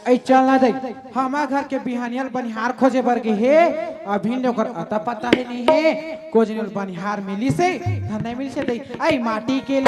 ऐ चलना दे हमार घर के बिहानियल बनिहार खोजे बर गे हे अभी ओकर अता पता ही नहीं है कोज ने बनिहार मिली से धंधा मिली से दे ऐ माटी के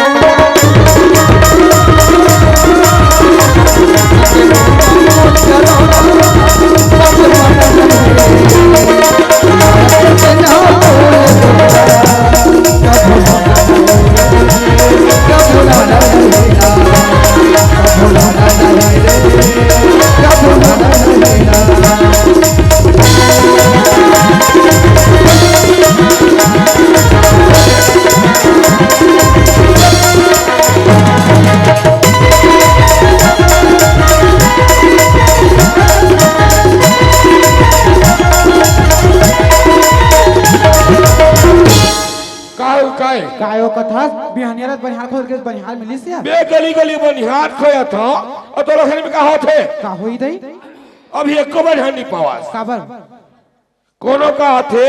कायो कथा बिहानियार बनिहार खोज के बनिहार मिली से बे गली गली बनिहार खोया था और तो लखन में का होथे का होई दई अभी एको बनिहार नहीं पावास काबर कोनो का थे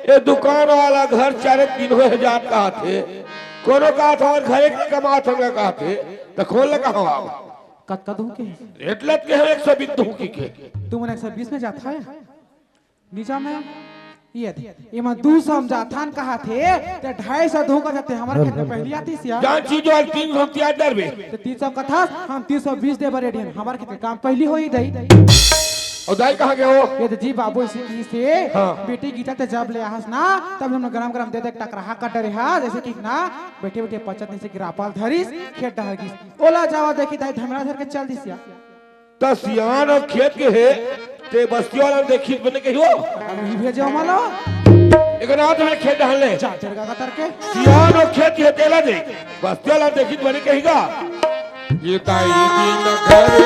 ये दुकान वाला घर 4 दिन हो जात का थे कोनो का था और घरे के कमात हम का थे तो खोल का हो कत कदू के एटलत के 120 दू के तू मन 120 में जाता है नीचा में ये मैं 200 हम जाथान कहा थे ते 250 धो का जाते हमारे खेत में पहली आती सिया जान चीज और 300 रुपया दर बे ते 300 कथा हम 320 दे बरे हमारे खेत काम पहली होई दई और दाई कहां गए हो ये तो जी बाबू से की से हाँ। बेटी गीता ते जब ले आहस ना तब हम गरम गरम दे दे टकराहा कटर हा जैसे कि ना बेटे बेटे पचत नहीं से गिरापाल धरिस खेत डहर की ओला जावा देखी दाई धमरा धर के चल दिसिया तसियान और खेत के है ते बस्ती वाला देखी बने के हो अभी भेजो मालो एक ना तो खेत डालने जा चरगा का तर के सियान और खेत के तेला दे बस्ती वाला देखी बने कहेगा ये ताई दिन घरे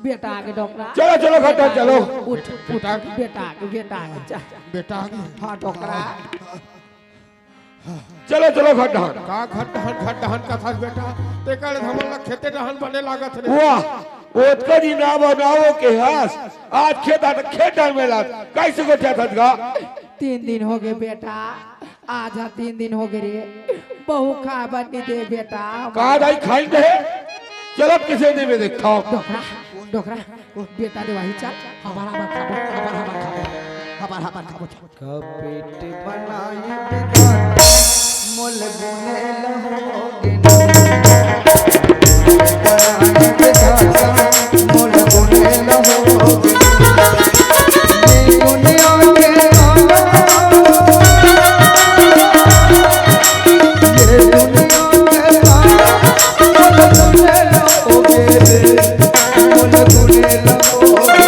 बेटा आगे डोकरा चलो चलो घटा चलो उठ उठ बेटा आगे जा बेटा हाँ डोकरा चलो चलो घटा का घट दहन का था बेटा ते कल हमला खेते दहन बने लागत रे वाह ओतका जी ना बनाओ के हस आज खेत में ला कैसे को था गा 3 दिन हो गए बेटा आज 3 दिन हो गए रे बहु खा बनी दे बेटा कहा दाई खाई दे चलो किसे दे में देखा डोकरा डोकरा बेटा दे वही चल हमारा खाबो कपेट बनाई बेकार मोल बुने लहोगे बनाई बेकार मोल बुने लहोगे ये दुनिया के ये दुनिया के मोल बुने लहोगे मोल बुने लहोगे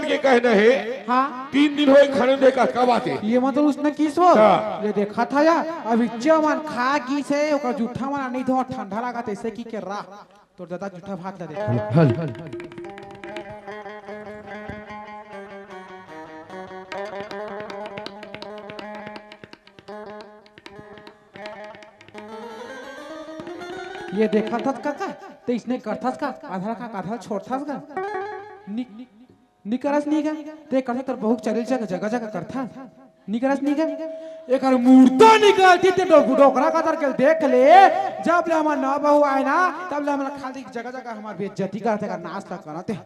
के कहना है हाँ 3 दिन हो खाने दे का कब आते ये मतलब उसने किस हो हाँ। ये देखा था या अभी चमन खा की से ओकर जूठा मन नहीं धो ठंडा लगा ऐसे की के रा तो दादा जूठा भात ला दे ये देखा था काका तो इसने करथा का आधा छोड़था का निकरस नहीं का ते करथा तर बहुत चले जगह जगह करथा निकरस नहीं का एक मूर्ता निकालती ते डोकरा का तर के देख ले जब ले हमार ना बहू आए ना तब ले हमरा खाली जगह जगह हमार बेइज्जती करते का नाच तक करते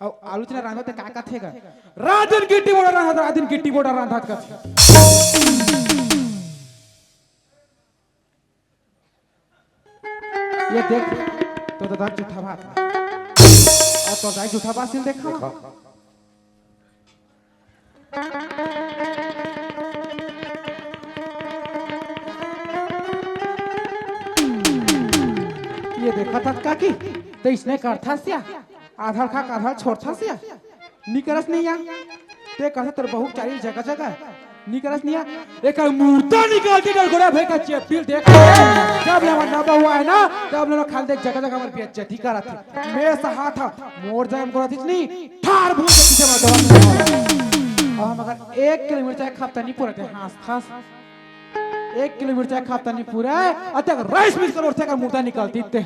और आलोचना रांधते का का थेगा रात दिन गिट्टी बोड़ा रांधा रात दिन गिट्टी बोड़ा रांधा का ये देख तो दादा जूठा बात और तो दादा जूठा बात सिल देखा ये देखा था का की तो इसने करथा सिया आधार खा आधार छोड़था सिया निकरस नहीं या ते कहत तोर बहुत चारी जगह जगह निकरस नहीं या एक मूर्ता निकालती डर गोड़ा भाई का चेपील देख जब ले ना हुआ है ना तब ले खाल देख जगह जगह हमारे बेइज्जती करत थे मैं सहा था मोर जाम करत नहीं ठार भूल के पीछे मत और मगर 1 किलोमीटर चाहे खापता नहीं पूरा थे हां खास 1 किलोमीटर चाहे खापता नहीं पूरा अतक राइस मिल कर और से का मूर्ता निकालती थे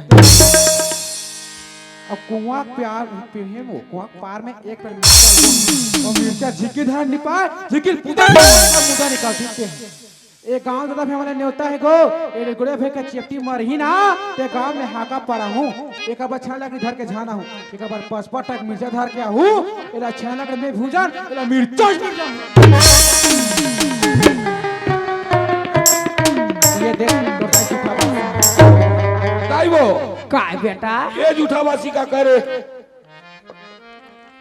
अब कुआं प्यार पे है वो कुआं पार में एक पर और मिर्चा झिकी धार नहीं पाए झिकी पूजा मुद्दा निकाल देते हैं एक गांव दादा हमारे न्योता है गो ये गुड़े भे का चिपटी मर ही ना ते गांव में हाका पड़ा हूं एक बार छाला के धर के जाना हूं एक बार पसपा तक मिर्चा धर के हूं एला छाला के मैं भूजन एला मिर्चा ये देख ताई वो काय बेटा ये झूठाबासी का करे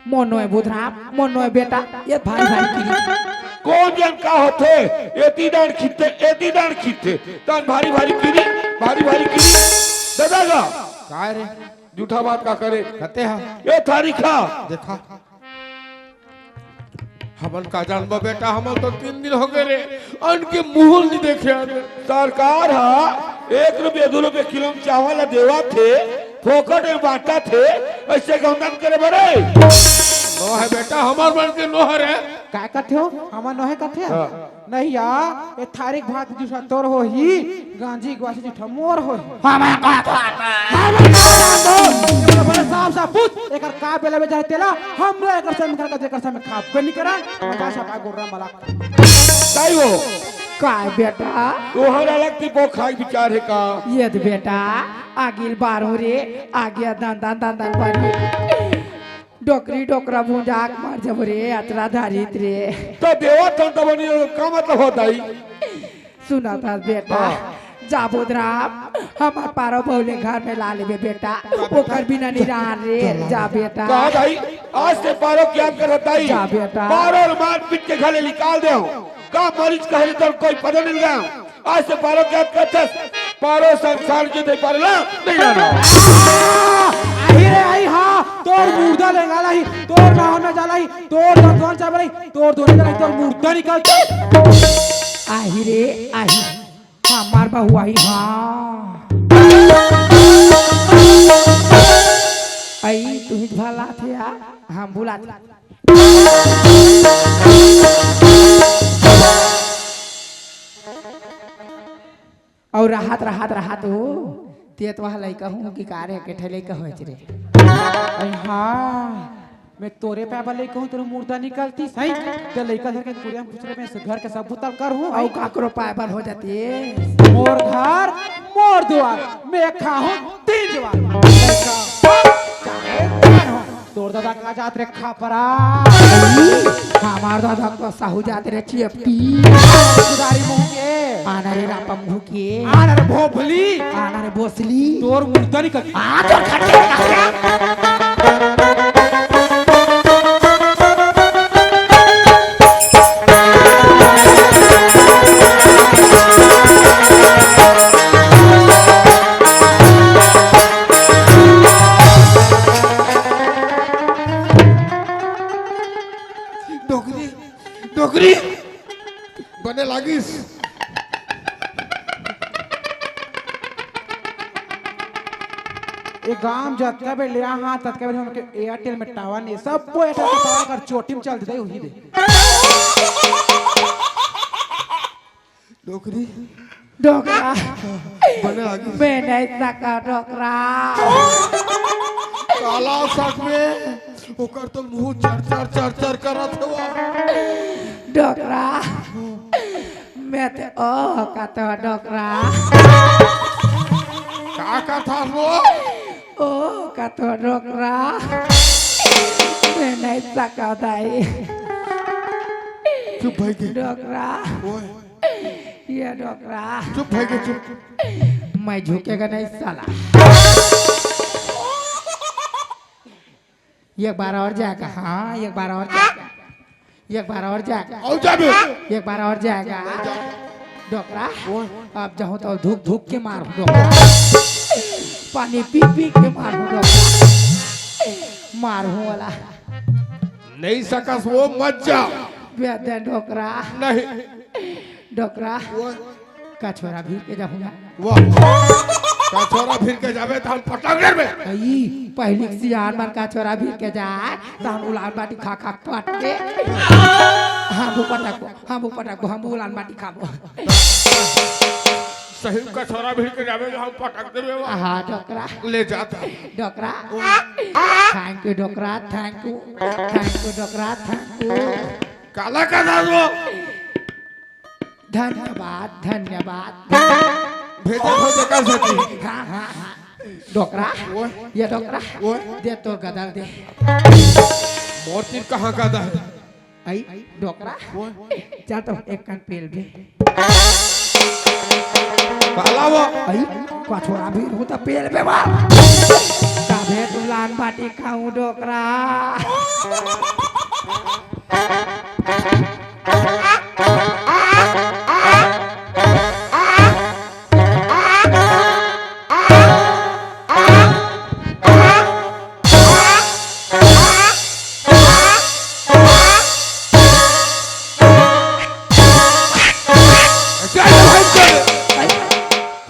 मोनो बुधरा मोनो बेटा ये भारी भारी की कौन जन का होते एती डांड खींचते तन भारी भारी कीरी दादा का काय रे झूठा बात का करे कहते हैं ये तारीखा देखा हमन का जानबा बेटा हमन तो 3 दिन हो गए रे अनके मुंह नहीं देखे आने सरकार हा 1 रुपया 2 रुपया किलो में चावल देवा थे फोकट में बांटा थे ऐसे गौंदन करे बड़े नो है बेटा हमार बन के नो है काय कथे हो हमार नहे कथे नहीं या ए तारीख भात जुसा तोर हो ही गांजी गवासी जुठा मोर हो हमार का बड़े साहब साहब पूछ एकर का बेला में जाए तेला हमरा एकर से निकल के जेकर से में खा बनी करा मजा छपा गोरा मला ताई वो काय बेटा तोहरा लगती वो खाई विचार है का ये बेटा आगिल बारो रे आगे दान बारी डोकरी डोकरा मुंजाक मार जब रे अतरा धारित रे तो देवा तो बनी का मतलब होता ही सुना था बेटा जाबोदराम हमार पारो बहुले घर में ला ले बेटा ओकर बिना निरान रे जा बेटा कहा भाई आज से पारो क्या करता ही जा बेटा पारो मार पीट के घरे निकाल दे का मरीज कहे तो कोई पता नहीं गया आज से पारो क्या करते पारो संसार के दे पारो नहीं जाना आई रे आई हां तोर मुर्दा ले गाला ही तोर ना होने जाला ही तोर भगवान चाहे रही तोर दोने रही तोर मुर्दा निकाल आई रे आई हमार बहु आई हां आई तू ही भला थे हम बुला और राहत हो ते तो हलाई कहूं कि कारे के ठेले का होय रे आई हां मैं तोरे पे वाले कहूं तेरे मुर्दा निकालती सही ते लइका घर के कुड़िया पूछरे में घर के सब बुतल कर हूं औ काकरो पायबल हो जाती है मोर घर मोर द्वार मैं खाऊं 3 द्वार तोर दादा का जात रे खापरा हमार दादा को साहू जात रे चिपटी गुदारी मुंह के आना रे रापा मुंह के आना रे भोपली आना रे बोसली तोर मुर्दा निकल आ तो खटे डोकरी बने लागिस एक गांव जतका बे लिया हां ततका बे हमके एयरटेल में टावर नहीं सब को एयरटेल के टावर कर चोटी में चल दे वही दे डोकरी डोकरा बने लागिस मैं नहीं सका डोकरा काला सक में ओकर तो मुंह चर करत हुआ डोकरा मैं ते ओ का तो डोकरा का था वो ओ का तो डोकरा मैं नहीं सका दाई चुप भाई के डोकरा ओए ये डोकरा चुप भाई के चुप मैं झुकेगा नहीं साला एक बार और जाएगा हाँ एक बार और जाएगा एक बार और जाएगा आओ जाबे एक बार और जाएगा डोकरा अब जाऊँ तो धूप धूप के मारू डोकरा पानी पी पी के मारू डोकरा मारू वाला नहीं सकस वो मत जा। बेदे डोकरा नहीं डोकरा कछोरा भी के जाऊंगा वाह कछोरा फिर के जावे तो हम पटक में आई पहली सियार मार कछोरा भी के जाए तो हम उलान बाटी खा खा पट के हम उलान बाटी खाबो सही कछोरा फिर के जावे तो हम पटक देवे वाह हाँ डोकरा ले जाता डोकरा थैंक यू डोकरा थैंक यू डोकरा थैंक यू काला का दादो धन्यवाद भेजे कर सकती हाँ डोकरा ये डोकरा दे तो गदर दे मोती कहाँ का दा है आई डोकरा चल तो एक कन पेल भी काला वो आई कछोरा भी हो तो पेल पे मार तबे तू लान बाटी खाऊं डोकरा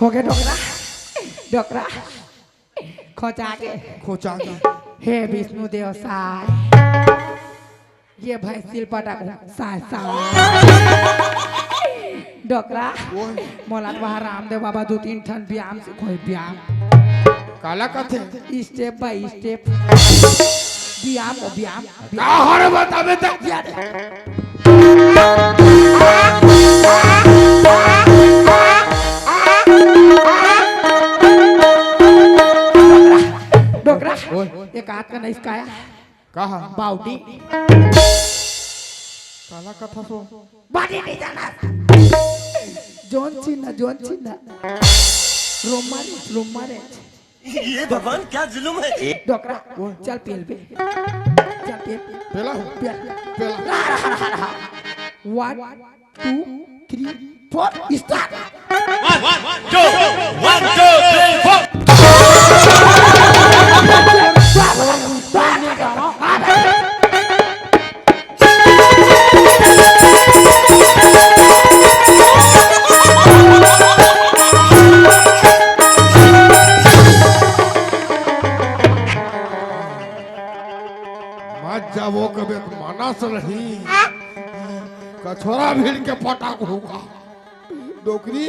हो गया डोकरा डोकरा खोचा हे विष्णु देव साय ये भाई सिलपटा साय डोकरा मोला वहाँ रामदेव बाबा 2-3 ठन व्यायाम से कोई व्यायाम काला का थे स्टेप बाय स्टेप व्यायाम हर बतावे तक डोकरा एक हाथ का नहीं सिखाया कहा बाउडी काला का था सो बाडी नहीं जाना जोन चिन्ना रोमारे ये भगवान क्या जुल्म है। डोकरा चल पेल पे चल पेल पेला 1 2 3 4 स्टार्ट 1 2 3 4 मत जावो कभी मानस नहीं कछोरा भीड़ के पटाक होगा डोकरी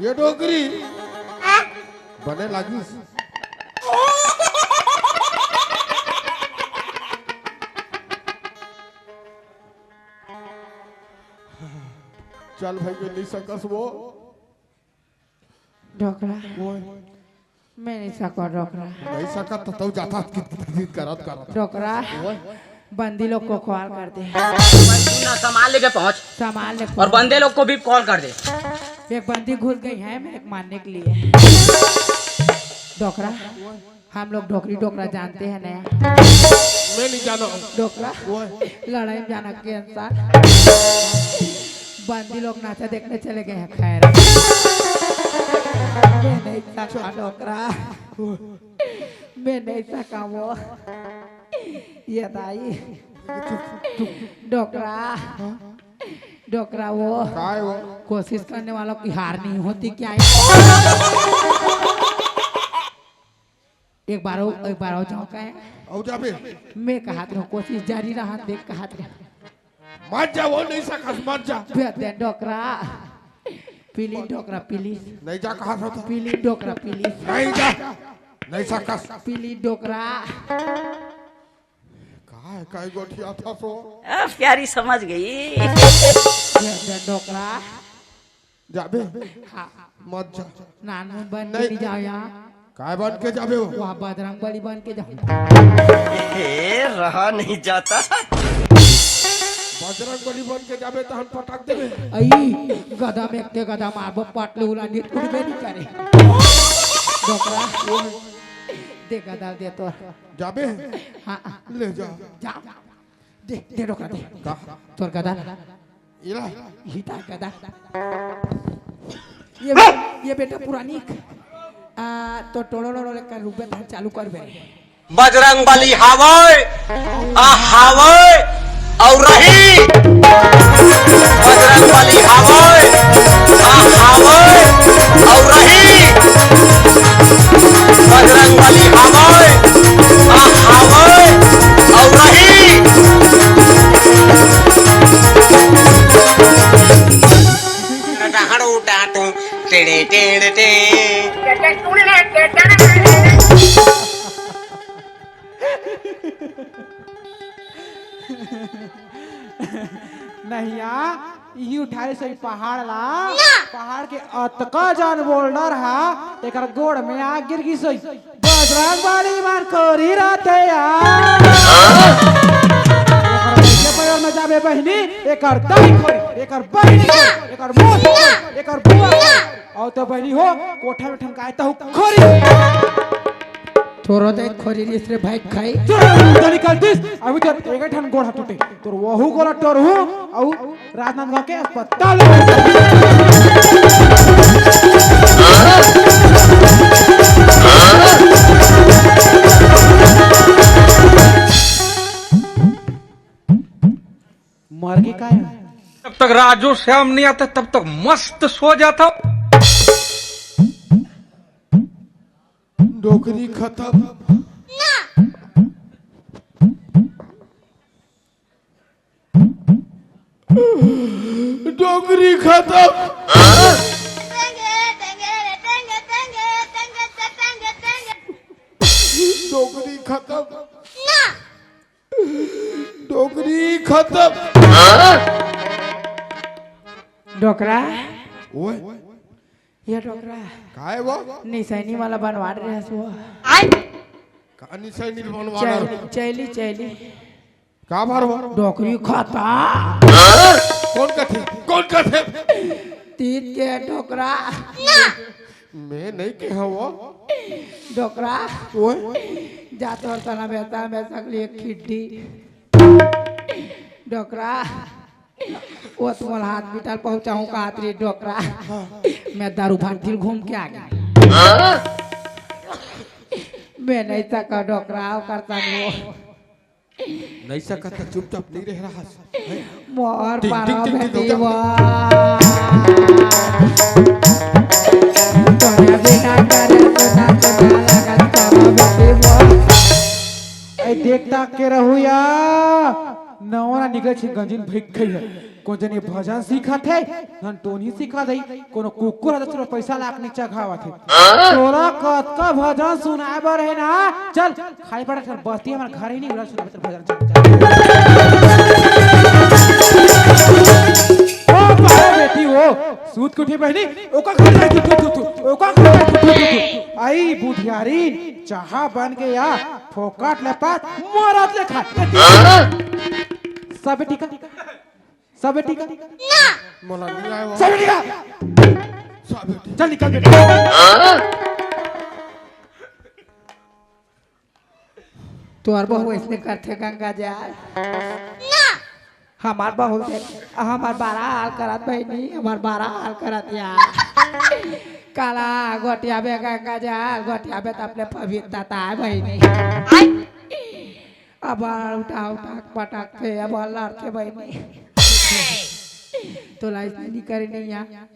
ये डोकरी बने लगी चल भाई के नहीं सकस वो डोकरा मैं नहीं सका डोकरा नहीं सकत तो जाता करत डोकरा बंदी लोग को कॉल कर दे ना सामान लेके पहुंच सामान ले और बंदे लोग को भी कॉल कर दे। एक बंदी घुस गई है मेरे मारने के लिए डोकरा हम लोग डोकरी डोकरा जानते हैं नया मैं नहीं जाना डोकरा लड़ाई में जाना के इंसान बंदी लोग नाचा देखने चले गए हैं खैर मैं नहीं सका डोकरा मैं नहीं सका वो ये दाई डोकरा डोकरा वो काय वो कोशिश करने वालों की हार नहीं होती क्या एक बार जाओ का है औ जाबे मैं कहा था कोशिश जारी रहा देख कहा था मत जा वो नहीं सकस मत जा बेटे डोकरा पीली डोकरा पीली नहीं जा कहा था पीली डोकरा पीली नहीं जा नहीं सकस पीली डोकरा काय गोठिया था सो प्यारी समझ गई। बेटे डोकरा जाबे हाँ मत जा नान बन के जाओ यहाँ काय बन के जाबे वो वहाँ बजरंग बली बन के जाओ रहा नहीं जाता। बजरंग बली बन के जाबे तो हम पटक देबे आई गधा में एक गधा मारबो पाटले उला नीट कुड़बे नहीं करे डोकरा दे गधा दे तो जाबे हाँ ले जा जा दे दे डोकरा दे का तोर गधा इला हिता गधा ये बेटा पुरानी तो टोड़ो लोड़ो लेकर रुपए धान चालू कर बे बजरंग बली हावय हावय और रही बजरंग बली हावय हावय और रही बजरंग बली हावय हावय और रही डहाड़ उठा तू टेढ़े टेढ़े टे नहीं यही उठाए से पहाड़ ला पहाड़ के अतका जान बोल्डर हा एकर गोड़ में आ गिर गई सही बजरंग बली मान खोरी रहते यार ये पैर में जाबे बहिनी एकर दाई खोरी एकर बहिनी खोरी एकर मोस खोरी एकर बुआ और तो बहिनी हो कोठा में ठमकाए तो खोरी तोरो दे खोरी रे से भाई खाई तो निकलतीस अभी तो एक ठन गोड़ टूटे तोर वहू गोला टोरहू और राजनांदगांव के अस्पताल मर गई का जब तक राजू श्याम नहीं आता तब तक मस्त सो जाता। डोकरी खत्म डोकरी खत्म डोकरी खत्म डोकरी खत्म डोकरा ओए ये डोकरा काय वो निशानी वाला बनवा रहे हैं वो कहानी से नहीं बनवाना चैली चैली का बार वो डोकरी खाता कौन कथे तीत के डोकरा मैं नहीं कहा वो डोकरा ओए जाते और तना बेता में सकली एक खिड्डी डोकरा वो तुम्हारा हाथ बिटाल पहुंचाऊं का हाथ रे डोकरा मैं दारू भांति घूम के आ गया मैं नहीं सका डोकरा करता वो नहीं सकता चुपचाप नहीं रह रहा मोर टिक, पारा टिक, टिक, टिक, बेटी टिक, वो तोरा बिना करे सुना सुना लगत पारा बेटी वो ऐ देखता के रहू या नवरा निकल छी गंजिन भइक खई है को जने भजन सीखत है नन टोनी सिखा दई कोनो कुकुर हद तोरा पैसा लाख नीचा खावत है तोरा कत का भजन सुनाए बर है ना चल खाई पड़ा चल बस्ती हमर घर ही नहीं उड़ा सुना भजन ओ बारे बेटी हो सूत के उठी बहनी ओका घर जाई तू ओका घर जाई तू आई बुधियारी चाहा बन के या फोकाट ले पात मरत ले खा सब ठीक सब ठीक मोला नहीं आया वो सब ठीक सब चल निकल बेटा तोर बहू इसने करते गंगा जाल हमार बहू से हमार बारा हाल करत बहनी हमार बारा हाल करत यार काला गोटिया बे गंगा जाल गोटिया बे अपने पवित्रता है बहनी अब उठा उठा पटक पे अब लड़ते बहनी तो लाइस नहीं करे नहीं यहाँ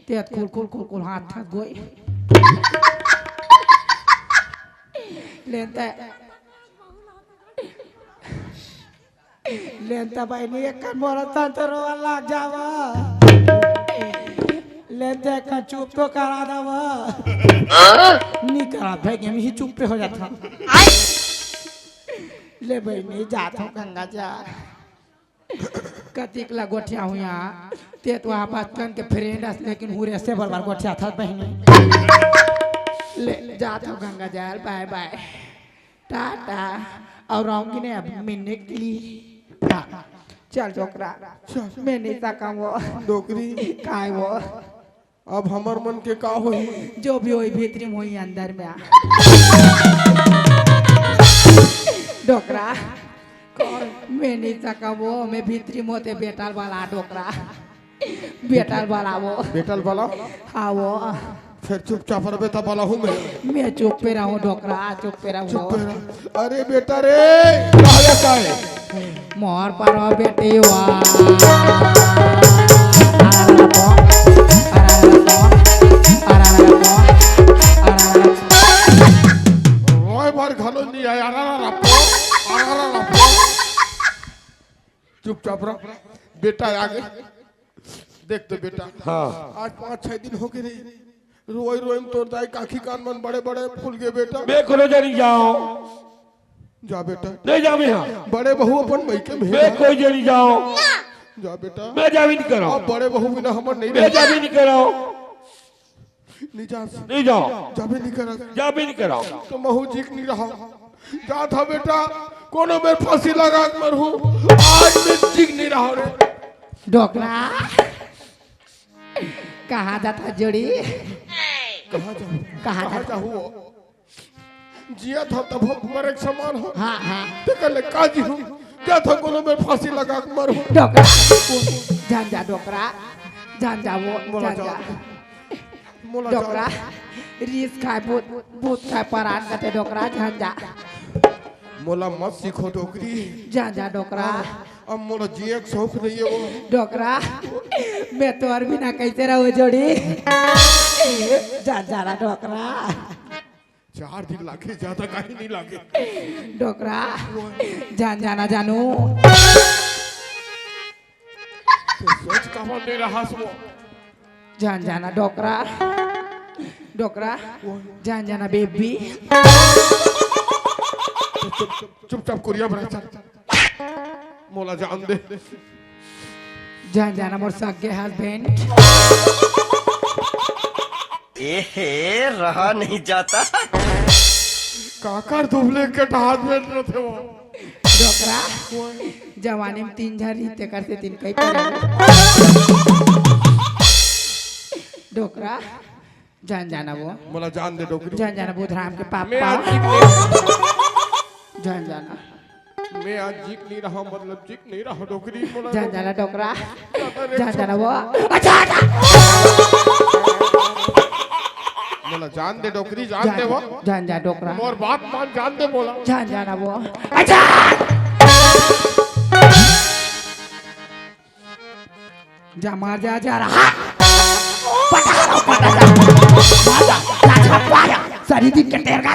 तेत कुल कुल कुल कुल हाथ थक गोई लेंता बहनी एक मोरा तंत्र वाला जावा लेते का चुप तो करा दवा नहीं करा भाई हम ही चुप पे हो जाता ले बहनी जाता हूँ गंगा जा कतिक ला गोठिया हूँ यहाँ ते तो वहाँ बचपन के फ्रेंड है लेकिन हुरे से बार गोठिया था बहनी ले जाता हूँ गंगा जा बाय बाय टाटा और आऊंगी नहीं अब मिलने के लिए चल डोकरा मैं नहीं सका वो डोकरी काय वो अब हमर मन के का होई जो भी होई भीतरी में होई अंदर में आ डोकरा मैं नहीं सका वो मैं भीतरी मोते बेटाल वाला डोकरा बेटाल वाला वो बेटल वाला हाँ वो फिर चुपचाप रहे तब वाला हूँ मैं चुप पे रहूं डोकरा, चुप पे रहूं। अरे बेटा रे कहा जाता है मोर पर बेटी वा रोय बार घालो नहीं आया चुपचाप रहो बेटा आगे देख तो बेटा हाँ आज 5-6 दिन हो गए रोई रोई में तोड़ जाए काखी कान मन बड़े बड़े फूल गए बेटा मैं कोनो जनी जाओ जा बेटा नहीं जावे यहाँ बड़े बहू अपन मई के मैं में कोई जनी जाओ जा बेटा मैं जावी नहीं कराओ अब बड़े बहू बिना हमर नहीं मैं जावी नहीं कराओ नहीं जा नहीं जाओ जाबे नहीं करा जावी नहीं कराओ तो महू जीक नहीं रहा जा था बेटा कोनो में फांसी लगा के मरहूं आज मैं जीक नहीं रहा रे डोकरा कहाँ जाता जोड़ी, कहाँ जाऊँ कहाँ कहाँ जाता? जाऊँ जिया था तब मर एक समान हो हाँ हाँ ते कल काजी हूँ जा था कोनो में फांसी लगा के मरहूं डोकरा जान जा डोकरा जान जा वो जान जा मोला डोकरा रीस खाए भूत खाए परान करते डोकरा जान जा मोला मत सीखो डोकरी जान जा डोकरा अब मोला जिए के शौक नहीं है वो डोकरा मैं तो और बिना कैसे रहूं जोड़ी जान जा रहा डोकरा 4 दिन लागे ज्यादा कहीं नहीं लागे डोकरा जान जाना जानू सोच कहाँ नहीं रहा सो जान जाना डोकरा डोकरा जान जाना बेबी चुपचाप कुरिया बना चल मोला जान दे जान जाना मोर सगे हस्बैंड एहे रहा नहीं जाता काकर दुबले के हाथ में थे वो डोकरा जवानी में 3 झर रीते करते 3 कई पर डोकरा जान जाना वो मोला जान दे डोकरी जान जाना बुधराम के मैं आज पापा जीक नहीं जान जाना मैं आज जीक नहीं रहा मतलब जीक नहीं रहा डोकरी मोला जान जाना डोकरा जान जाना वो मोला जान दे डोकरी जान दे वो जान जा डोकरा और बात मान जान दे बोला जान जाना वो जा मार जा रहा सरी दिन के टेर का